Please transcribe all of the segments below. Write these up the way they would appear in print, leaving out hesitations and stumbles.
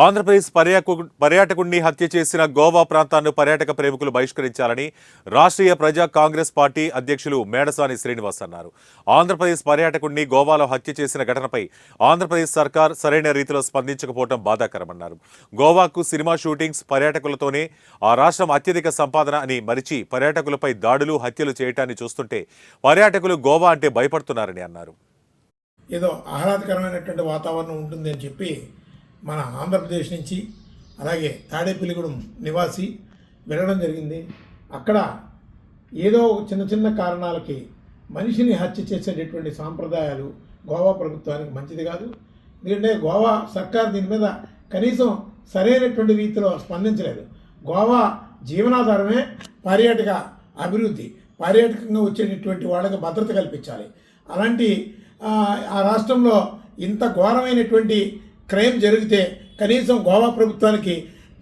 ఆంధ్రప్రదేశ్ పర్యాటకుడిని హత్య చేసిన గోవా ప్రాంతాన్ని పర్యాటక ప్రేమికులు బహిష్కరించాలని రాష్ట్రీయ ప్రజా కాంగ్రెస్ పార్టీ అధ్యక్షులు మేడసాని శ్రీనివాస్ అన్నారు. ఆంధ్రప్రదేశ్ పర్యాటకుడిని గోవాలో హత్య చేసిన ఘటనపై ఆంధ్రప్రదేశ్ సర్కార్ సరైన రీతిలో స్పందించకపోవడం బాధాకరమన్నారు. గోవాకు సినిమా షూటింగ్స్ పర్యాటకులతోనే ఆ రాష్ట్రం అత్యధిక సంపాదన అని మరిచి పర్యాటకులపై దాడులు హత్యలు చేయటాన్ని చూస్తుంటే పర్యాటకులు గోవా అంటే భయపడుతున్నారని అన్నారు. ఏదో ఆహ్లాదకరమైనటువంటి వాతావరణం ఉంటుంది అని చెప్పి మన ఆంధ్రప్రదేశ్ నుంచి అలాగే తాడేపల్లిగూడెం నివాసి వెళ్ళడం జరిగింది. అక్కడ ఏదో చిన్న చిన్న కారణాలకి మనిషిని హత్య చేసేటటువంటి సాంప్రదాయాలు గోవా ప్రభుత్వానికి మంచిది కాదు. ఎందుకంటే గోవా సర్కార్ దీని మీద కనీసం సరైనటువంటి రీతిలో స్పందించలేదు. గోవా జీవనాధారమే పర్యాటక అభివృద్ధి, పర్యాటకంగా వచ్చేటటువంటి వాళ్ళకి భద్రత కల్పించాలి. అలాంటి ఆ రాష్ట్రంలో ఇంత ఘోరమైనటువంటి క్రైమ్ జరిగితే కనీసం గోవా ప్రభుత్వానికి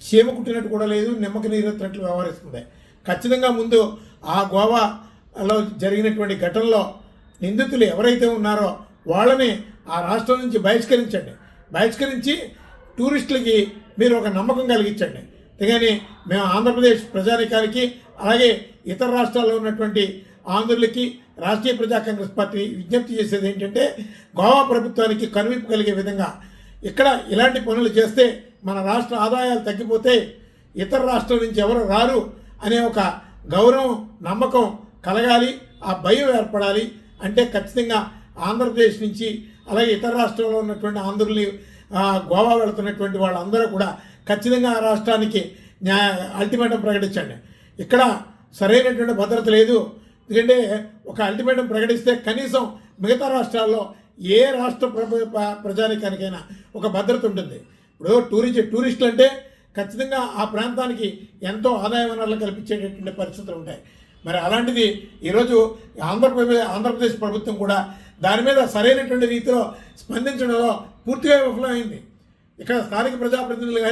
చీమ కుట్టినట్టు కూడా లేదు, నిమ్మక నీరెత్తినట్లు వ్యవహరిస్తుంది. ఖచ్చితంగా ముందు ఆ గోవాలో జరిగినటువంటి ఘటనలో నిందితులు ఎవరైతే ఉన్నారో వాళ్ళని ఆ రాష్ట్రం నుంచి బహిష్కరించి టూరిస్టులకి మీరు ఒక నమ్మకం కలిగించండి. కానీ మేము ఆంధ్రప్రదేశ్ ప్రజానికానికి అలాగే ఇతర రాష్ట్రాల్లో ఉన్నటువంటి ఆంధ్రులకి రాష్ట్రీయ ప్రజా కాంగ్రెస్ పార్టీ విజ్ఞప్తి చేసేది ఏంటంటే, గోవా ప్రభుత్వానికి కనువిప్పు కలిగే విధంగా ఇక్కడ ఇలాంటి పనులు చేస్తే మన రాష్ట్ర ఆదాయాలు తగ్గిపోతే ఇతర రాష్ట్రాల నుంచి ఎవరు రారు అనే ఒక గౌరవం, నమ్మకం కలగాలి, ఆ భయం ఏర్పడాలి. అంటే ఖచ్చితంగా ఆంధ్రప్రదేశ్ నుంచి అలాగే ఇతర రాష్ట్రాల్లో ఉన్నటువంటి ఆంధ్రుల్ని గోవా వెళుతున్నటువంటి వాళ్ళందరూ కూడా ఖచ్చితంగా ఆ రాష్ట్రానికి అల్టిమేటం ప్రకటించండి. ఇక్కడ సరైనటువంటి భద్రత లేదు. ఎందుకంటే ఒక అల్టిమేటం ప్రకటిస్తే కనీసం మిగతా రాష్ట్రాల్లో ఏ రాష్ట్ర ప్రజానికానికైనా ఒక భద్రత ఉంటుంది. ఇప్పుడు టూరిస్టులు అంటే ఖచ్చితంగా ఆ ప్రాంతానికి ఎంతో ఆదాయ వనరులు కల్పించేటటువంటి పరిస్థితులు ఉంటాయి. మరి అలాంటిది ఈరోజు ఆంధ్రప్రదేశ్ ప్రభుత్వం కూడా దాని మీద సరైనటువంటి రీతిలో స్పందించడంలో పూర్తిగా విఫలమైంది. ఇక్కడ స్థానిక ప్రజాప్రతినిధులు